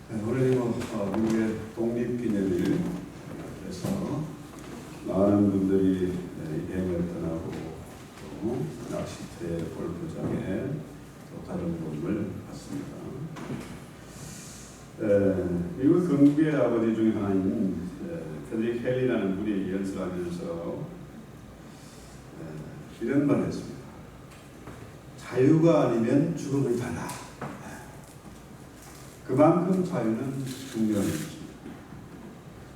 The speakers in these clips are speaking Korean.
네, 오늘 미국의 독립기념일 그래서 많은 분들이 여행을 떠나고 또 낚시터에 골프장에 또 다른 곳을 갔습니다. 미국 건국의 아버지 중에 하나인 페드릭 헨리라는 분이 연설하면서 이런 말을 했습니다. 자유가 아니면 죽음을 달라. 그만큼 자유는 중요한 것입니다.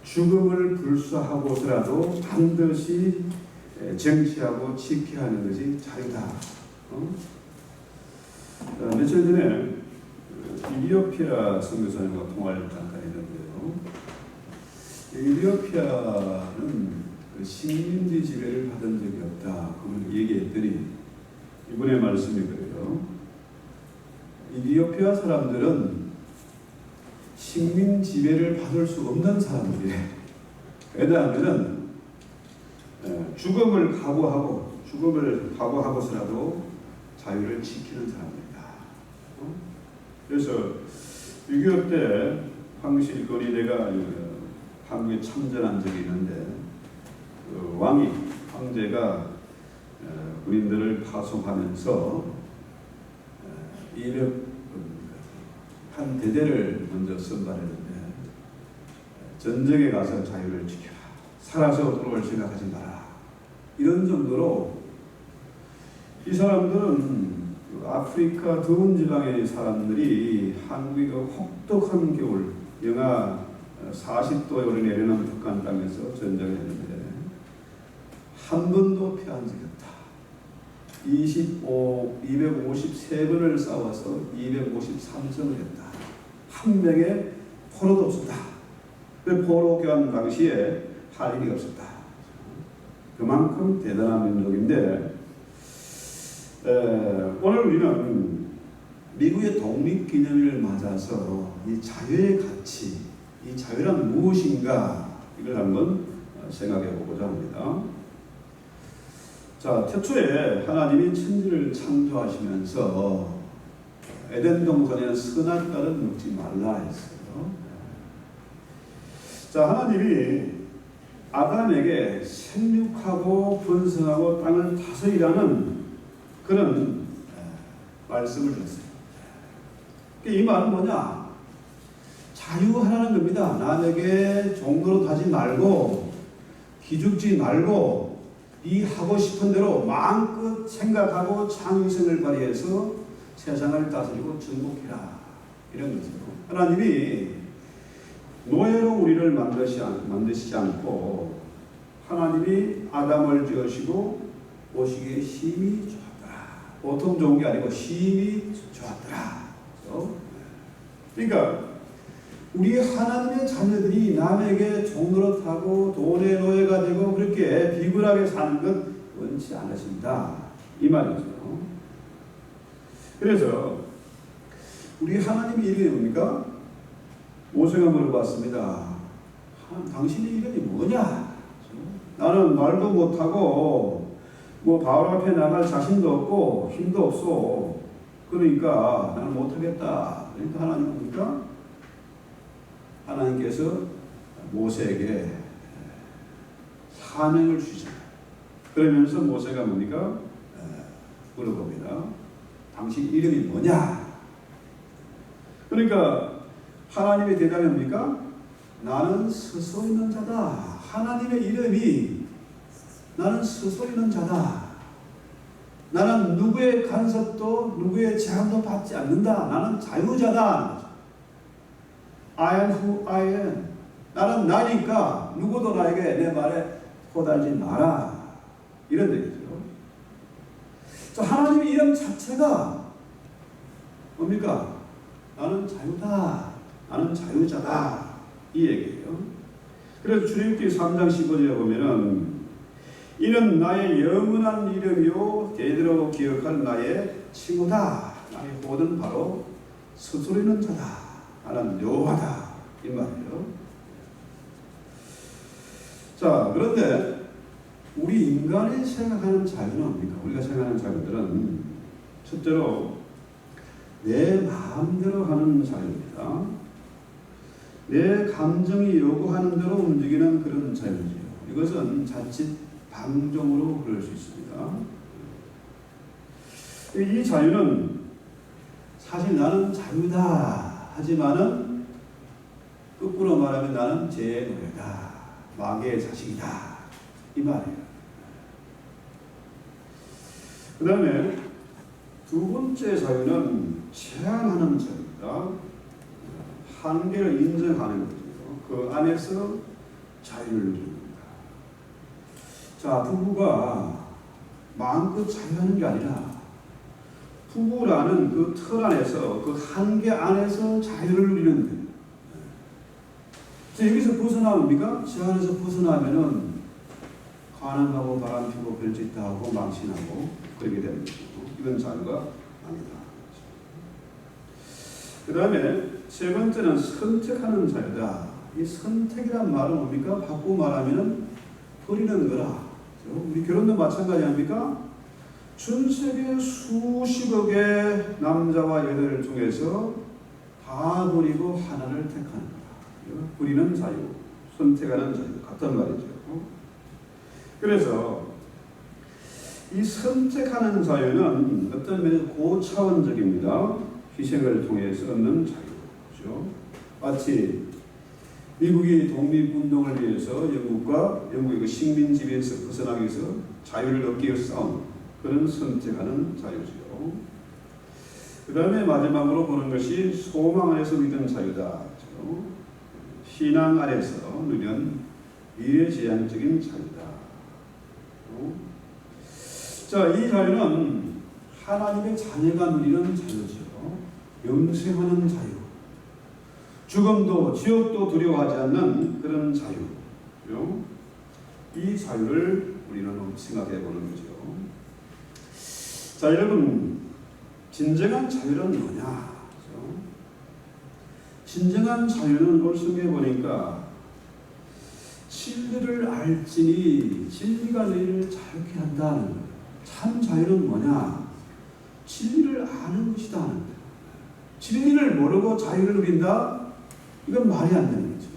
죽음을 불사하고서라도 반드시 쟁취하고 지켜야 하는 것이 자유다. 며칠 전에 이디오피아 선교사님과 통화를 잠깐 했는데요. 이디오피아는 식민지 지배를 받은 적이 없다. 그걸 얘기했더니 이분의 말씀이 그래요. 이디오피아 사람들은 식민 지배를 받을 수 없는 사람들이에요. 왜냐하면 죽음을 각오하고서라도 자유를 지키는 사람들이다. 그래서 6.25 때 황실 건의대가 한국에 참전한 적이 있는데 그 황제가 군인들을 파송하면서 한 대대를 먼저 선발했는데 전쟁에 가서 자유를 지켜라. 살아서 돌아올 생각하지 마라. 이런 정도로 이 사람들은 아프리카 더운 지방의 사람들이 한국의 그 혹독한 겨울 영하 40도에 오래 내려는 북한 땅에서 전쟁을 했는데 한 번도 패한 적이 없다. 253번을 싸워서 253승을 했다. 한 명의 포로도 없었다. 그 포로 교환 당시에 할 일이 없었다. 그만큼 대단한 민족인데 오늘 우리는 미국의 독립기념일을 맞아서 이 자유의 가치, 이 자유란 무엇인가 이걸 한번 생각해 보고자 합니다. 자, 태초에 하나님이 천지를 창조하시면서 에덴 동산에는 선악과를 먹지 말라 했어요. 자, 하나님이 아담에게 생육하고 번성하고 땅을 다스리라는 그런 말씀을 했어요. 이 말은 뭐냐? 자유하라는 겁니다. 남에게 종로로 하지 말고 기죽지 말고 이 하고 싶은 대로 마음껏 생각하고 창의성을 발휘해서 세상을 다스리고 정복해라. 이런 거죠. 하나님이 노예로 우리를 만드시지 않고 하나님이 아담을 지으시고 보시기에 심히 좋았더라. 보통 좋은 게 아니고 심히 좋았더라. 그러니까 우리 하나님의 자녀들이 남에게 종노릇하고 돈의 노예가 되고 그렇게 비굴하게 사는 것 원치 않으십니다. 이 말이죠. 그래서 우리 하나님의 이름이 뭡니까? 모세가 물어봤습니다. 당신의 이름이 뭐냐? 나는 말도 못하고 바울 앞에 나갈 자신도 없고 힘도 없어. 그러니까 나는 못하겠다. 그러니까 하나님은 뭡니까? 하나님께서 모세에게 사명을 주시잖아요. 그러면서 모세가 뭡니까? 물어봅니다. 당신 이름이 뭐냐? 그러니까 하나님의 대답이 뭡니까? 나는 스스로 있는 자다. 하나님의 이름이 나는 스스로 있는 자다. 나는 누구의 간섭도 누구의 제한도 받지 않는다. 나는 자유자다. I am who I am. 나는 나니까 누구도 나에게 내 말에 호달지 마라. 이런 얘기죠. 하나님의 이름 자체가 뭡니까? 나는 자유다. 나는 자유자다. 이 얘기예요. 그래서 출애굽기 3장 15절에 보면은 이는 나의 영원한 이름이요 대대로 기억할 나의 칭호다. 나의 호는 바로 스스로 있는 자다. 나는 여호와다. 이 말이에요. 자, 그런데 우리 인간이 생각하는 자유는 뭡니까? 우리가 생각하는 자유들은 첫째로 내 마음대로 하는 자유입니다. 내 감정이 요구하는 대로 움직이는 그런 자유지요. 이것은 자칫 방종으로 그럴 수 있습니다. 이 자유는 사실 나는 자유다 하지만은 거꾸로 말하면 나는 제 노예다, 마귀의 자식이다 이 말이에요. 그 다음에 두 번째 자유는 제한하는 자유입니다. 한계를 인정하는 거죠. 그 안에서 자유를 누립니다. 자, 부부가 마음껏 자유하는 게 아니라 부부라는 그 틀 안에서 그 한계 안에서 자유를 누리는 거예요. 여기서 벗어나옵니까? 저 안에서 벗어나면은 가늠하고 바람피고 별짓 다 하고 망신하고 그렇게 되는 거죠. 이건 자유가 아니다. 그 다음에 세 번째는 선택하는 자유다. 이 선택이란 말은 뭡니까? 바꾸고 말하면 버리는 거라. 우리 결혼도 마찬가지 아닙니까? 전 세계 수십억의 남자와 여자들 중에서 다 버리고 하나를 택하는 거다. 버리는 자유, 선택하는 자유 같은 말이죠. 그래서 이 선택하는 자유는 어떤 면에서 고차원적입니다. 희생을 통해서 얻는 자유죠. 마치 미국이 독립운동을 위해서 영국의 그 식민 지배에서 벗어나기 위해서 자유를 얻기 위해서 싸운 그런 선택하는 자유죠. 그 다음에 마지막으로 보는 것이 소망 안에서 누리는 자유다. 신앙 안에서 누리는 미래지향적인 자유다. 자, 이 자유는 하나님의 자녀가 누리는 자유죠. 영생하는 자유. 죽음도 지옥도 두려워하지 않는 그런 자유. 이 자유를 우리는 생각해 보는 거죠. 자, 여러분, 진정한 자유는 뭐냐? 진정한 자유는 오늘 성경에 보니까 진리를 알지니 진리가 너희를 자유케 한다는 거예요. 참 자유는 뭐냐? 진리를 아는 것이다 하는 거예요. 진리를 모르고 자유를 누린다? 이건 말이 안 되는 거죠.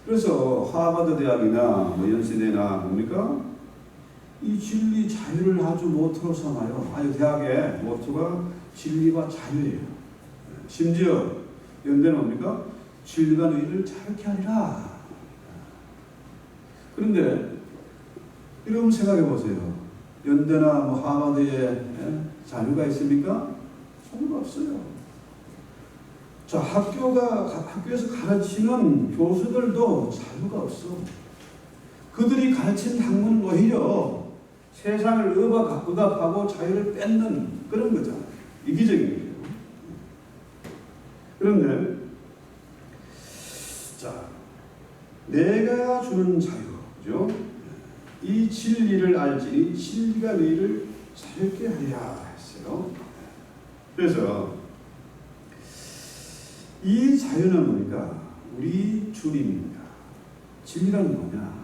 그래서 하버드 대학이나 연세대나 뭡니까? 이 진리 자유를 아주 모토로 삼아요. 아주 대학의 모토가 진리와 자유예요. 심지어 연대는 뭡니까? 진리가 너희를 자유케 하리라. 그런데 여러분 생각해 보세요. 연대나 하버드에 자유가 있습니까? 자유가 없어요. 자, 학교에서 가르치는 교수들도 자유가 없어. 그들이 가르친 학문은 오히려 세상을 억압하고 자유를 뺏는 그런 거잖아요. 이기적인 거예요. 그런데 자, 내가 주는 자유죠. 이 진리를 알지니 진리가 너희를 자유케 하리라 했어요. 그래서 이 자유는 뭡니까? 우리 주님입니다. 진리란 뭐냐?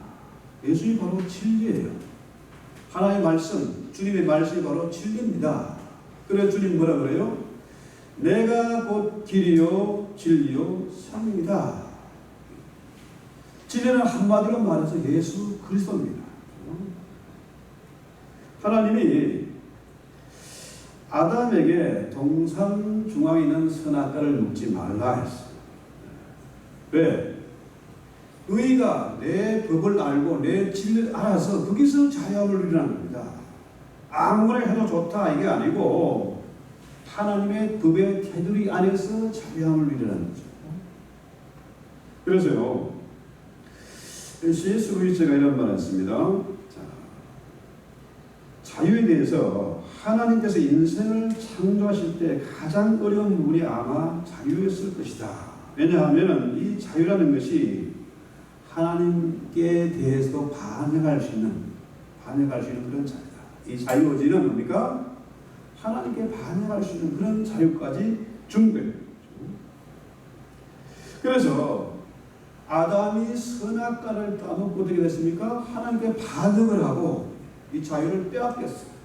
예수님이 바로 진리예요. 하나님의 말씀, 주님의 말씀이 바로 진리입니다. 그래서 주님 뭐라 그래요? 내가 곧 길이요 진리요 생명이다. 진리는 한마디로 말해서 예수 그리스도입니다. 하나님이 아담에게 동산 중앙에 있는 선악과를 먹지 말라 했어요. 왜? 너희가 내 법을 알고 내 진리를 알아서 거기서 자유함을 누리라는 겁니다. 아무거나 해도 좋다 이게 아니고 하나님의 법의 테두리 안에서 자유함을 누리라는 거죠. 그래서요, C.S. 루이스가 이런 말을 했습니다. 자유에 대해서 하나님께서 인생을 창조하실 때 가장 어려운 부분이 아마 자유였을 것이다. 왜냐하면 이 자유라는 것이 하나님께 대해서도 반응할 수 있는 그런 자유다. 이 자유의지는 뭡니까? 하나님께 반응할 수 있는 그런 자유까지 준 거예요. 그래서 아담이 선악과를 따먹고 어떻게 됐습니까? 하나님께 반응을 하고 이 자유를 빼앗겼어요.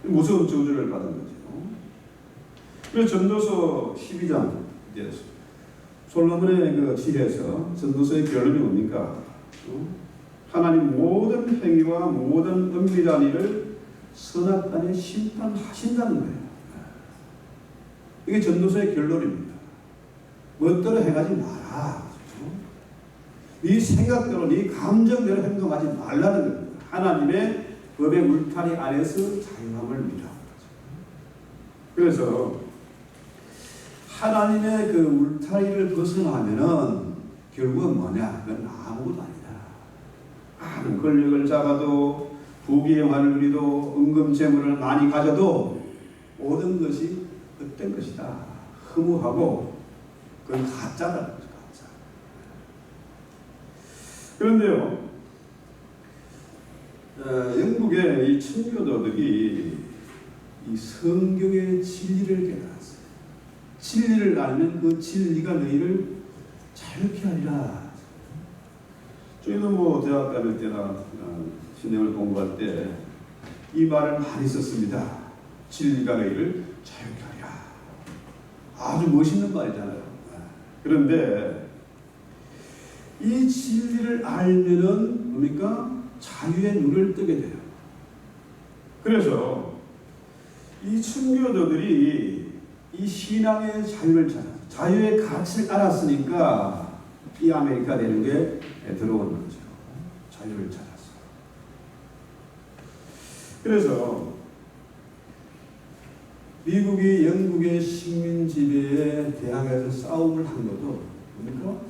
무서운 저주를 받은 거죠. 그래서 전도서 12장 이제 솔로몬의 그 지혜에서 전도서의 결론이 뭡니까? 하나님 모든 행위와 모든 은밀한 일을 선악간에 심판하신다는 거예요. 이게 전도서의 결론입니다. 멋대로 행하지 마라. 네 생각대로, 네 감정대로 행동하지 말라는 겁니다. 하나님의 법의 울타리 안에서 자유함을 누리라. 그래서 하나님의 그 울타리를 벗어나면은 결국은 뭐냐? 그건 아무것도 아니다. 많은 권력을 잡아도, 부귀영화를 누리도, 은금재물을 많이 가져도 모든 것이 헛된 것이다. 허무하고 그건 가짜다. 가짜. 그런데요, 영국의 이 청교도들이 이 성경의 진리를 깨달았어요. 진리를 알면 그 진리가 너희를 자유케 하리라. 저희도 뭐 대학 다닐 때나 신앙을 공부할 때 이 말을 많이 썼습니다. 진리가 너희를 자유케 하리라. 아주 멋있는 말이잖아요. 그런데 이 진리를 알면은 뭡니까? 자유의 눈을 뜨게 돼요. 그래서 이 청교도들이 이 신앙의 자유를 찾아, 자유의 가치를 알았으니까 이 아메리카 되는 게 들어오는 거죠. 자유를 찾았어. 그래서 미국이 영국의 식민 지배에 대항해서 싸움을 한 것도 뭡니까?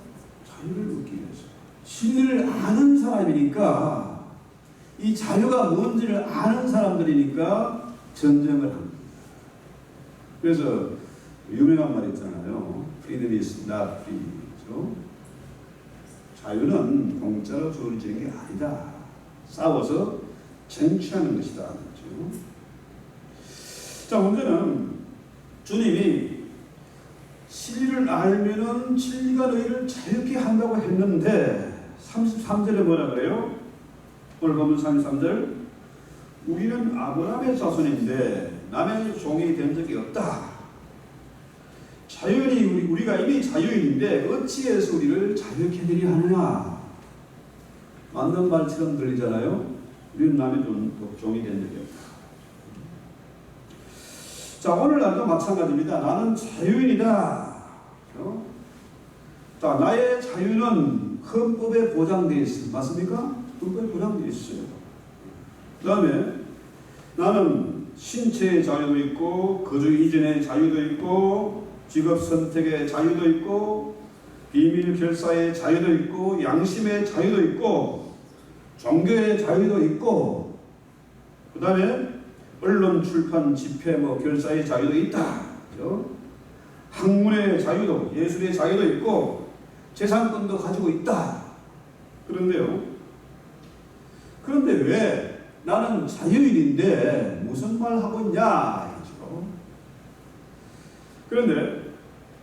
자유를 얻기 위해서. 진리를 아는 사람이니까, 이 자유가 뭔지를 아는 사람들이니까 전쟁을 합니다. 그래서 유명한 말 있잖아요. Freedom is not free. 그렇죠? 자유는 공짜로 주어지는 게 아니다. 싸워서 쟁취하는 것이다. 그렇죠? 자, 문제는 주님이 진리를 알면은 진리가 너희를 자유케 한다고 했는데 33절에 뭐라 그래요? 오늘 보면 33절, 우리는 아브라함의 자손인데 남의 종이 된 적이 없다. 자유인이 우리가 이미 자유인인데 어찌해서 우리를 자유케 되려 하느냐. 맞는 말처럼 들리잖아요. 우리는 남의 종이 된 적이 없다. 자, 오늘날도 마찬가지입니다. 나는 자유인이다. 자, 나의 자유는 헌법에 보장되어 있습니다. 맞습니까? 헌법에 보장되어 있어요. 그 다음에 나는 신체의 자유도 있고, 거주 이전의 자유도 있고, 직업 선택의 자유도 있고, 비밀 결사의 자유도 있고, 양심의 자유도 있고, 종교의 자유도 있고, 그 다음에 언론, 출판, 집회, 결사의 자유도 있다. 그렇죠? 학문의 자유도, 예술의 자유도 있고, 재산권도 가지고 있다. 그런데 왜 나는 자유인인데 무슨 말 하고 있냐? 그렇죠? 그런데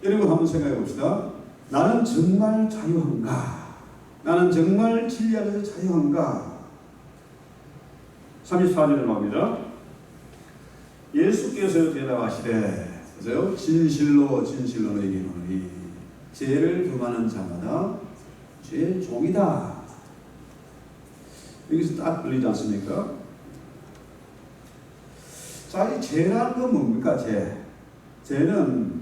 여러분 한번 생각해 봅시다. 나는 정말 자유한가? 나는 정말 진리 안에서 자유한가? 34절을 봅니다. 예수께서 대답하시되, 그래서 진실로 진실로 너희에게 이르노니 죄를 범하는 자마다 죄의 종이다. 여기서 딱 들리지 않습니까? 자, 이 죄라는 건 뭡니까? 죄는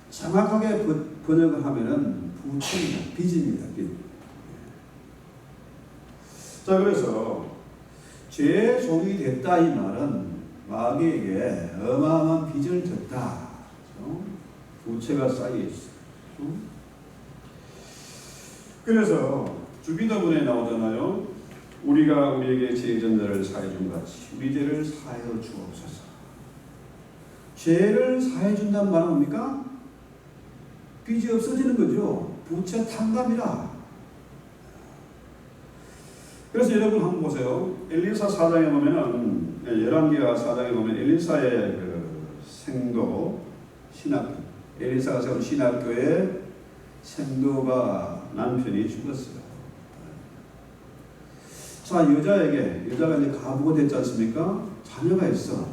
정확하게 번역을 하면은 부채입니다. 빚입니다. 빚. 자, 그래서 죄의 종이 됐다 이 말은 마귀에게 어마어마한 빚을 졌다. 부채가 쌓여 있어. 그래서 주기도문에 나오잖아요. 우리가 우리에게 죄 전자를 사해 준 같이 우리 죄를 사하여 주옵소서. 죄를 사해 준다는 말은 뭡니까? 빚이 없어지는 거죠. 부채 탕감이라. 그래서 여러분 한번 보세요. 엘리사 4장에 보면은, 열왕기하 4장에 보면 엘리사의 그 생도 신학교, 엘리사가 세운 신학교에 생도가 남편이 죽었어요. 자, 여자가 이제 가부가 됐지 않습니까? 자녀가 있어.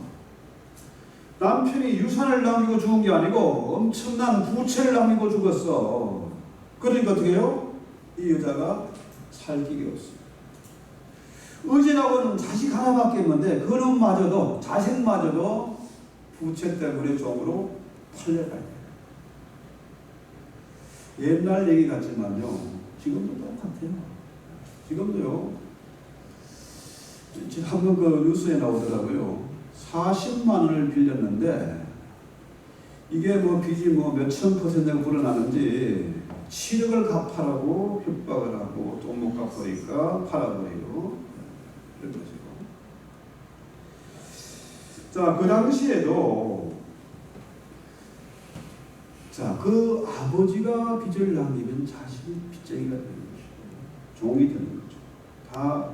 남편이 유산을 남기고 죽은 게 아니고 엄청난 부채를 남기고 죽었어. 그러니까 어떻게 해요? 이 여자가 살 길이 없어. 의지라고는 자식 하나밖에 없는데 그놈마저도 자식마저도 부채 때문에 종으로 팔려갈 거예요. 옛날 얘기 같지만요, 지금도 똑같아요. 지금도요. 한번 그 뉴스에 나오더라고요. 40만 원을 빌렸는데 이게 뭐 빚이 뭐 몇천 %가 불어나는지 7억을 갚아라고 협박을 하고 돈 못 갚으니까 팔아버리고 그랬죠. 자, 그 당시에도 자, 그 아버지가 빚을 남기면 자식이 빚쟁이가 되는 것이고 종이 되는 거죠. 다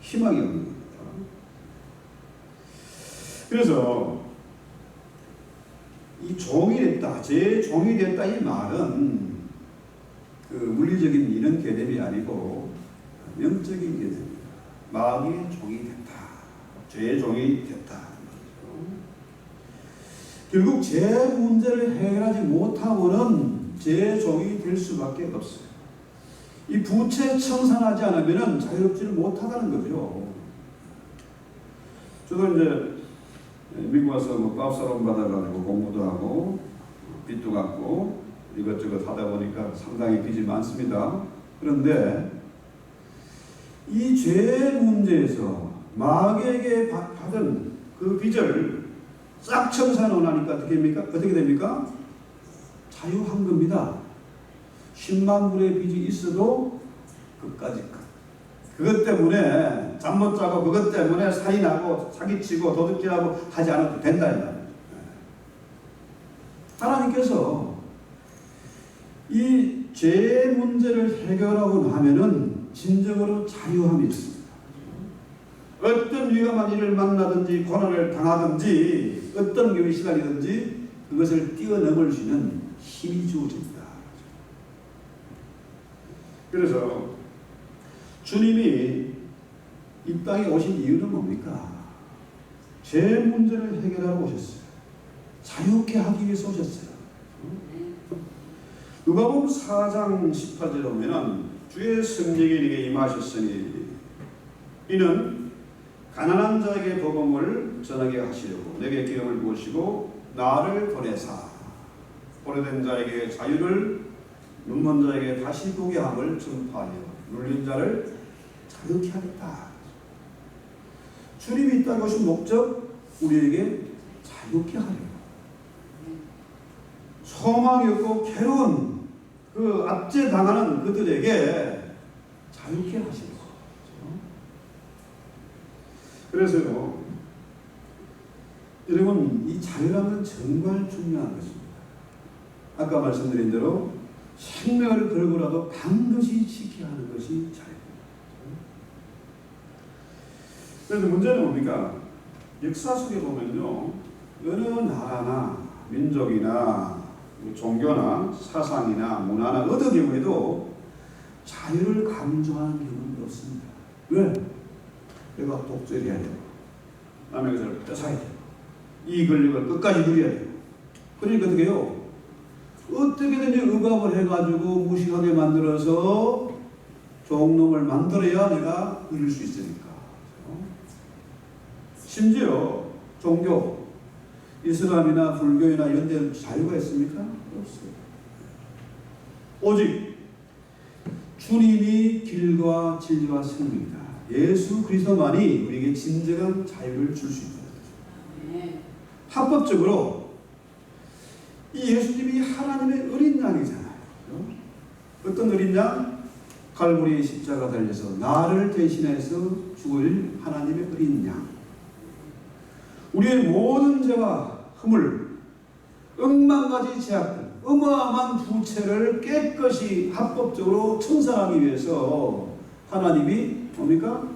희망이 없는 겁니다. 그래서 이 종이 됐다, 제 종이 됐다 이 말은 그 물리적인 이런 개념이 아니고 영적인 개념입니다. 마귀의 종이 됐다, 죄의 종이 됐다. 결국 제 문제를 해결하지 못하고는 제 종이 될 수밖에 없어요. 이 부채 청산하지 않으면 자유롭지를 못하다는 거죠. 저도 이제 미국 와서 뭐 밥사론 받아가지고 공부도 하고 빚도 갚고 이것저것 하다 보니까 상당히 빚이 많습니다. 그런데 이 죄 문제에서 마귀에게 받은 그 빚을 싹 청산하고 나니까 어떻게 됩니까? 자유한 겁니다. 10만 불의 빚이 있어도 그까짓 것. 그것 때문에 잠 못 자고 그것 때문에 살인하고 사기치고 도둑질하고 하지 않아도 된다 이 말이에요. 하나님께서 이 죄 문제를 해결하고 나면은 진정으로 자유함이 있습니다. 어떤 위험한 일을 만나든지 고난을 당하든지 어떤 경우에 시달리든지 그것을 뛰어넘을 수 있는 힘이 주어집니다. 그래서 주님이 이 땅에 오신 이유는 뭡니까? 죄 문제를 해결하러 오셨어요. 자유케 하기 위해서 오셨어요. 누가복음 4장 18절에 보면은 주의 성령이 네게 임하셨으니 이는 가난한 자에게 복음을 전하게 하시려고 내게 기름을 부으시고 나를 보내사 오래된 자에게 자유를 눈먼 자에게 다시 보게 함을 전파하여 눌린 자를 자유케 하겠다. 주님이 이 땅에 오신 목적 우리에게 자유케 하려고. 소망이 없고 괴로운 그 압제당하는 그들에게 자유케 하시려고. 그래서요, 여러분 이 자유라는 정말 중요한 것입니다. 아까 말씀드린 대로 생명을 걸고라도 반드시 지켜야 하는 것이 자유입니다. 그래서 문제는 뭡니까? 역사 속에 보면요, 어느 나라나 민족이나 종교나 사상이나 문화나 어느 경우에도 자유를 강조하는 경우는 없습니다. 왜? 내가 독재해야 되고 남의 것을 뺏어야 되고 이 권력을 끝까지 누려야 되고 그러니까 어떻게 해요? 어떻게든지 억압을 해가지고 무식하게 만들어서 종놈을 만들어야 내가 누릴 수 있으니까. 심지어 종교, 이슬람이나 불교나 이런 데는 자유가 있습니까? 없어요. 오직 주님이 길과 진리와 생명이다. 예수 그리스도만이 우리에게 진정한 자유를 줄 수 있다. 합법적으로 이 예수님이 하나님의 어린 양이잖아요. 어떤 어린 양? 갈보리의 십자가 달려서 나를 대신해서 죽을 하나님의 어린 양. 우리의 모든 죄와 허물, 억만 가지 제약들, 어마어마한 부채를 깨끗이 합법적으로 청산하기 위해서 하나님이 뭡니까?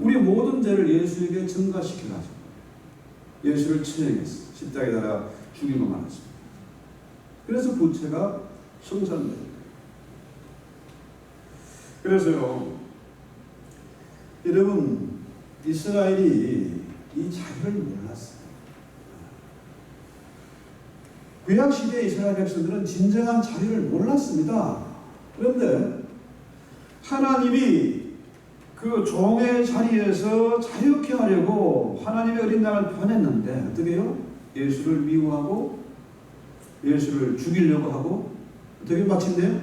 우리 모든 죄를 예수에게 전가시켜가지고 예수를 처형했어. 십자가에 달아 죽이고 말았습니다. 그래서 부채가 청산됩니다. 그래서요, 여러분 이스라엘이 이 자유를 몰랐어요. 구약시대의 이스라엘 백성들은 진정한 자유를 몰랐습니다. 그런데 하나님이 그 종의 자리에서 자유케 하려고 하나님의 어린 양을 보냈는데 어떻게 해요? 예수를 미워하고 예수를 죽이려고 하고 어떻게 마침내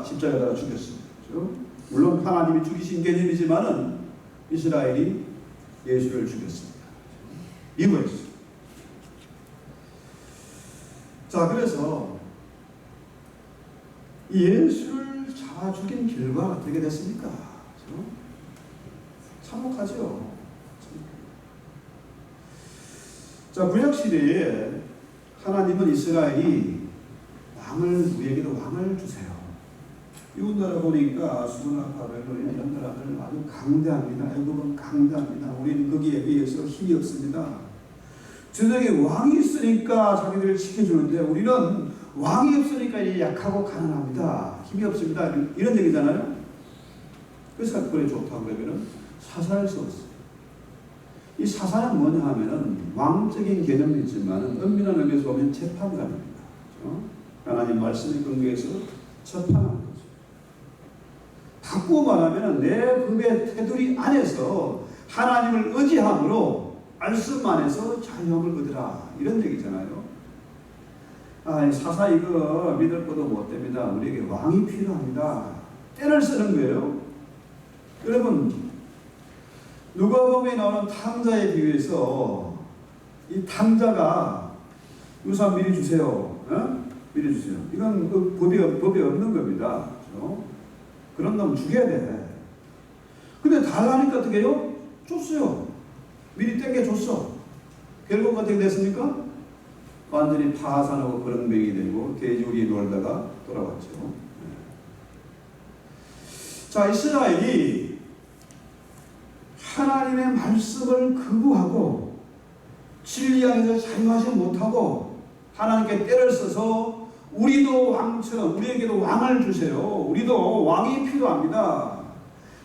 십자가에다가 죽였습니다. 그렇죠? 물론 하나님이 죽이신 개념이지만은 이스라엘이 예수를 죽였습니다. 미워했어요. 자, 그래서 예수를 잡아 죽인 결과 어떻게 됐습니까? 그렇죠? 참혹하죠. 자, 구약시대에 하나님은 이스라엘이 우리에게도 왕을 주세요. 이웃 나라 보니까 수르나 바벨론 이런 나라들 아주 강대합니다. 애국은 강대합니다. 우리는 거기에 비해서 힘이 없습니다. 저녁에 왕이 있으니까 자기들을 지켜주는데 우리는 왕이 없으니까 약하고 가난합니다. 힘이 없습니다. 이런 얘기잖아요. 그래서 그래 좋다고 그러면 사사를 썼어요. 이 사사는 뭐냐 하면은 왕적인 개념이 있지만 엄밀한 의미에서 보면 재판관입니다. 그렇죠? 하나님 말씀에 근거해서 재판하는 거죠. 바꾸고 말하면 내 법의 테두리 안에서 하나님을 의지함으로 말씀 안에서 자유함을 얻으라 이런 얘기잖아요. 사사 이거 믿을 것도 못 됩니다. 우리에게 왕이 필요합니다. 때를 쓰는 거예요. 여러분 누가복음에 나오는 탕자에 비유해서 이 탕자가 유산 미리 주세요. 미리 주세요. 이건 그 법이 없는 겁니다. 그렇죠? 그런 놈 죽여야 돼. 근데 달라니까 어떻게 해요? 줬어요. 미리 땡겨줬어. 결국 어떻게 됐습니까? 완전히 파산하고 거렁뱅이 되고 돼지우리 놀다가 돌아왔죠. 자, 이스라엘이 하나님의 말씀을 거부하고 진리 안에서 자유하지 못하고 하나님께 때를 써서 우리도 왕처럼 우리에게도 왕을 주세요. 우리도 왕이 필요합니다.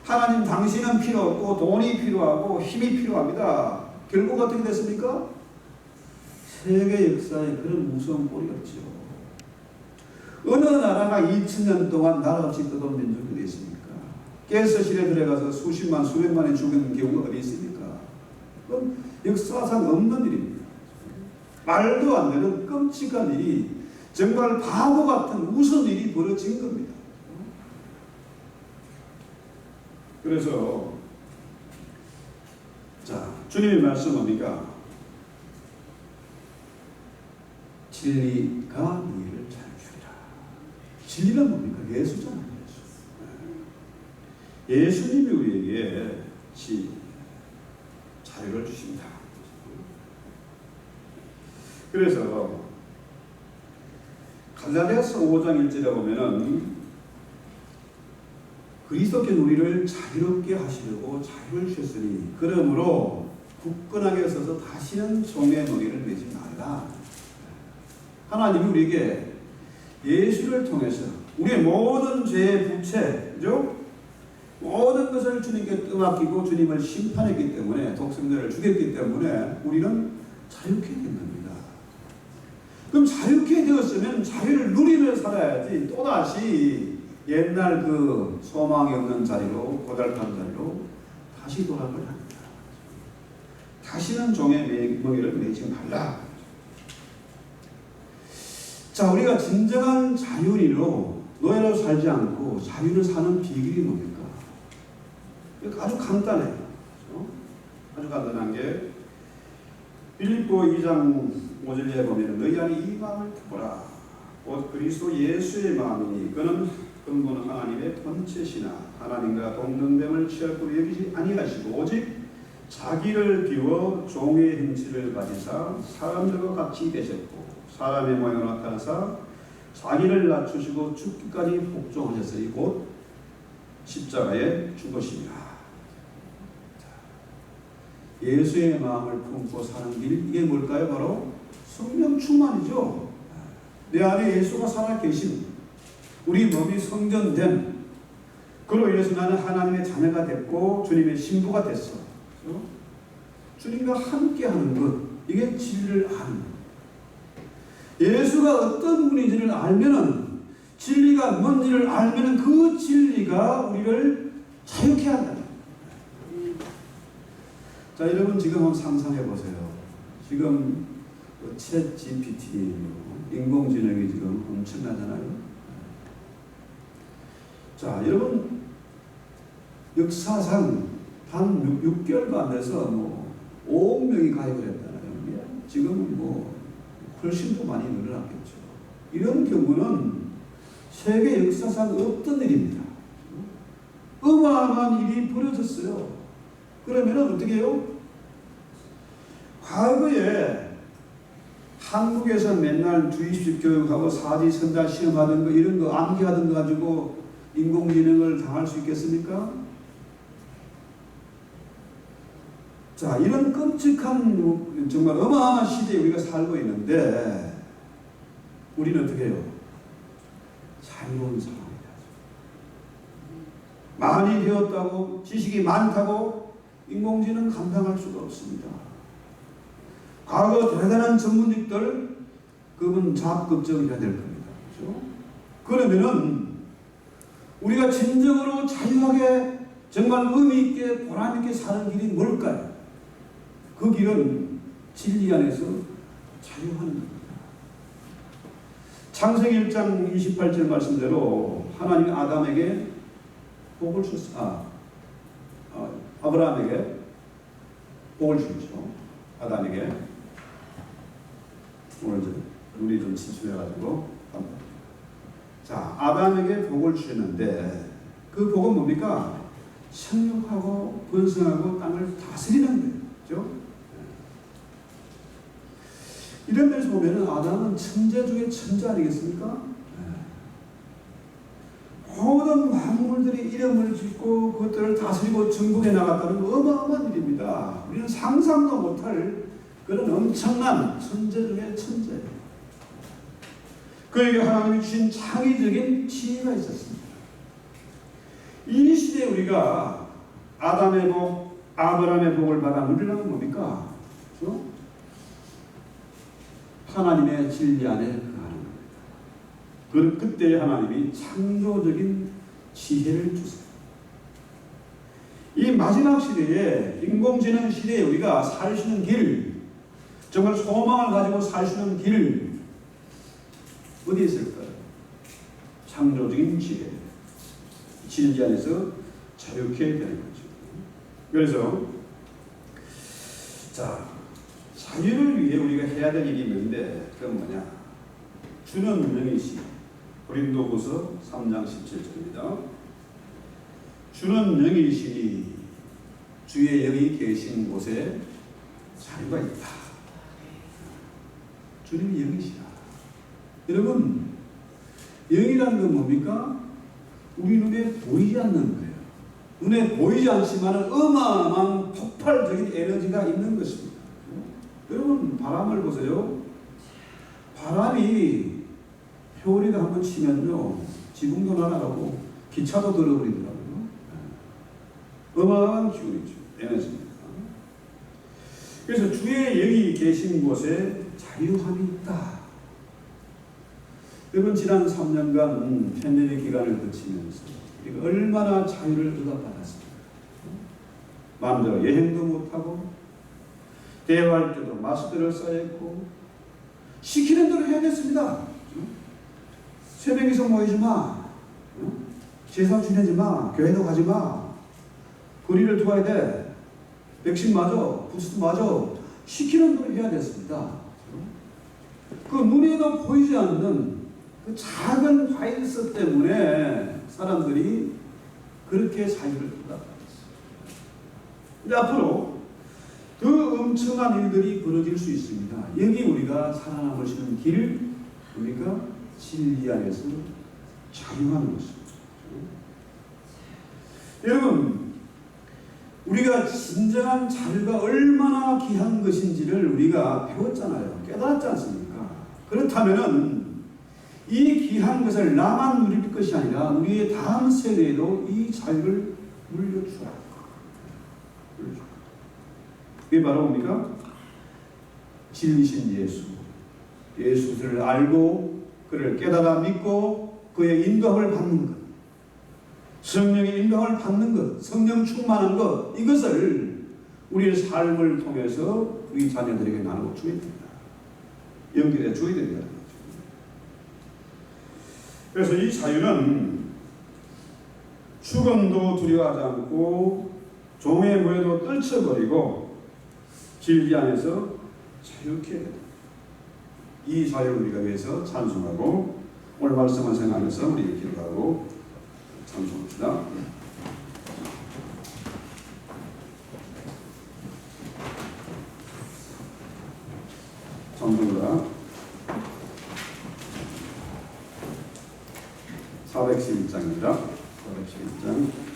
하나님 당신은 필요 없고 돈이 필요하고 힘이 필요합니다. 결국 어떻게 됐습니까? 세계 역사에 그런 무서운 꼴이 없죠. 어느 나라가 2000년 동안 나라 없이 떠돈 민족이 어디 있습니까? 가스실에 들어가서 수십만 수백만이 죽은 경우가 어디 있습니까? 그건 역사상 없는 일입니다. 말도 안 되는 끔찍한 일이 정말 바보 같은 무서운 일이 벌어진 겁니다. 그래서 자, 주님의 말씀 뭡니까? 진리가 너희를 자유주리라. 진리는 뭡니까? 예수잖아요. 예수님이 우리에게 자유를 주십니다. 그래서 갈라디아서 5장 1절에 보면은 그리스도께서 우리를 자유롭게 하시려고 자유를 주셨으니 그러므로 굳건하게 서서 다시는 종의 멍에를 매지 말라. 하나님이 우리에게 예수를 통해서 우리의 모든 죄의 부채, 그죠? 모든 것을 주님께 떠맡기고 주님을 심판했기 때문에 독생자를 죽였기 때문에 우리는 자유케 된 겁니다. 그럼 자유케 되었으면 자유를 누리며 살아야지 또다시 옛날 그 소망이 없는 자리로 고달픈 자리로 다시 돌아가야 합니다. 다시는 종의 멍에를 매지 말라. 자, 우리가 진정한 자유인으로 노예로 살지 않고 자유를 사는 비결이 뭡니까? 아주 간단해요. 그렇죠? 아주 간단한 게 빌립보 2장 5절에 보면 너희 안에 이 마음을 보라. 곧 그리스도 예수의 마음이니 그는 근본 하나님의 본체시나 하나님과 동등됨을 취하고 여기지 아니하시고 오직 자기를 비워 종의 행실을 가지사 사람들과 같이 되셨고 사람의 모양으로 나타나사 자기를 낮추시고 죽기까지 복종하셨으니 곧 십자가에 죽으시니라. 예수의 마음을 품고 사는 길, 이게 뭘까요? 바로 성령 충만이죠. 내 안에 예수가 살아계신 우리 몸이 성전된 그로 인해서 나는 하나님의 자녀가 됐고 주님의 신부가 됐어. 그렇죠? 주님과 함께하는 것, 이게 진리를 아는 것. 예수가 어떤 분인지를 알면은, 진리가 뭔지를 알면은 그 진리가 우리를 자유케 한다. 자, 여러분 지금 한번 상상해 보세요. 지금 챗 GPT, 인공지능이 지금 엄청나잖아요. 자, 여러분 역사상 단 6개월도 안 돼서 5억 명이 가입을 했잖아요. 지금은 훨씬 더 많이 늘어났겠죠. 이런 경우는 세계 역사상 없던 일입니다. 어마어마한 일이 벌어졌어요. 그러면 어떻게 해요? 과거에 한국에서 맨날 주입식 교육하고 사지선다 시험하던 거, 이런 거 암기하던 거 가지고 인공지능을 당할 수 있겠습니까? 자, 이런 끔찍한 정말 어마어마한 시대에 우리가 살고 있는데 우리는 어떻게 해요? 자유로운 사람이다. 많이 배웠다고, 지식이 많다고 인공지능 감당할 수가 없습니다. 과거 대단한 전문직들, 그분 자업급정해야 될 겁니다. 그렇죠? 그러면은 우리가 진정으로 자유하게 정말 의미 있게 보람 있게 사는 길이 뭘까요? 그 길은 진리 안에서 자유하는 겁니다. 창세기 1장 28절 말씀대로 하나님이 아담에게 복을 주셨습니다. 아브라함에게 복을 주셨죠. 아담에게. 오늘 눈이 좀 침침해가지고. 자, 아담에게 복을 주셨는데 그 복은 뭡니까? 생육하고 번성하고 땅을 다스리는 거예요. 그렇죠? 이런 데서 보면 아담은 천재 중에 천재 아니겠습니까? 모든 만물들이 이름을 짓고 그것들을 다스리고 정복해 나갔다는 거 어마어마한 일입니다. 우리는 상상도 못할 그런 엄청난 천재 중에 천재. 그에게 하나님이 주신 창의적인 지혜가 있었습니다. 이 시대에 우리가 아담의 복, 아브라함의 복을 받아 누리려면 뭡니까? 그렇죠? 하나님의 진리 안에 거하는 겁니다. 그때 하나님이 창조적인 지혜를 주세요. 이 마지막 시대에, 인공지능 시대에 우리가 살 수 있는 길, 정말 소망을 가지고 살 수 있는 길, 어디에 있을까요? 창조적인 지혜. 진리 안에서 자유케 되는 거죠. 그래서 자, 자유를 위해 우리가 해야 될 일이 있는데 그건 뭐냐? 주는 영이시니, 고린도후서 3장 17절입니다. 주는 영이시니 주의 영이 계신 곳에 자유가 있다. 주님이 영이시라. 여러분, 영이라는 건 뭡니까? 우리 눈에 보이지 않는 거예요. 눈에 보이지 않지만 어마어마한 폭발적인 에너지가 있는 것입니다. 여러분, 바람을 보세요. 바람이 효리가 한번 치면요, 지붕도 날아가고 기차도 들어버리더라고요. 어마어마한 기운이죠. 에너지입니다. 그래서 주의 영이 계신 곳에 자유함이 있다. 여러분, 지난 3년간 팬데믹 기간을 거치면서 우리가 얼마나 자유를 응답받았습니까? 마음대로 여행도 못하고 대화할 때도 마스크를 써야 했고 시키는 대로 해야 됐습니다. 새벽에서 모이지 마, 제사 지내지 마, 교회도 가지 마, 거리를 두어야 돼, 백신 맞아, 부스트 맞아, 시키는 대로 해야 됐습니다. 그 눈에도 보이지 않는 그 작은 바이러스 때문에 사람들이 그렇게 자유를 응답받았어요. 근데 앞으로 더 엄청난 일들이 벌어질 수 있습니다. 여기 우리가 살아남을 수 있는 길, 뭡니까? 진리 안에서 자유하는 것입니다. 여러분, 우리가 진정한 자유가 얼마나 귀한 것인지를 우리가 배웠잖아요. 깨달았지 않습니까? 그렇다면은 이 귀한 것을 나만 누릴 것이 아니라 우리의 다음 세대에도 이 자유를 물려주라. 그게 바로 뭡니까? 진리신 예수, 예수를 알고 그를 깨달아 믿고 그의 인도함을 받는 것, 성령의 인도함을 받는 것, 성령 충만한 것, 이것을 우리의 삶을 통해서 우리 자녀들에게 나누어 줘야 됩니다. 연결해 줘야 됩니다. 그래서 이 자유는 죽음도 두려워하지 않고 종의 무에도 떨쳐버리고 진리 안에서 자유케 해야 됩니다. 이 자유를 우리가 위해서 찬송하고 오늘 말씀을 생각하면서 우리 기도하고 찬송합시다. 찬송가 411장입니다. 411장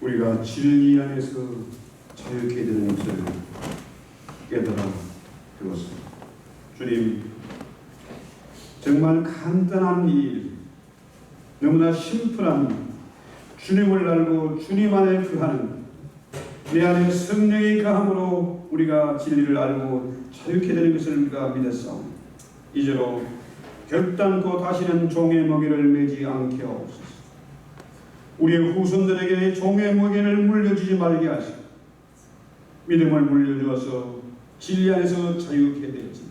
우리가 진리 안에서 자유케 되는 것을 깨달아 되었습니다. 주님, 정말 간단한 일, 너무나 심플한 주님을 알고 주님 안에 거하는 내 안에 성령의 가함으로 우리가 진리를 알고 자유케 되는 것을 우리가 믿었사오니 이제로 결단코 다시는 종의 먹이를 매지 않게 하옵소서. 우리의 후손들에게 종의 먹이를 물려주지 말게 하시고 믿음을 물려주어서 진리 안에서 자유케 되어지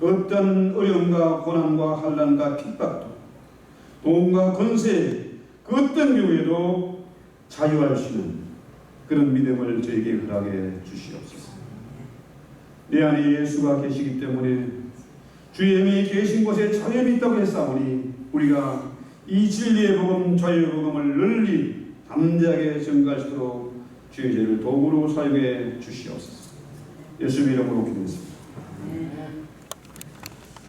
어떤 어려움과 고난과 환난과 핍박도 돈과 권세 그 어떤 경우에도 자유할 수 있는 그런 믿음을 저에게 허락해 주시옵소서. 내 안에 예수가 계시기 때문에 주의 영이 계신 곳에 자유함이 있다고 했사오니 우리가 이 진리의 복음, 자유의 복음을 널리 담대하게 전가할 수 있도록 주의 죄를 도구로 사용해 주시옵소서. 예수 이름으로 기도했습니다.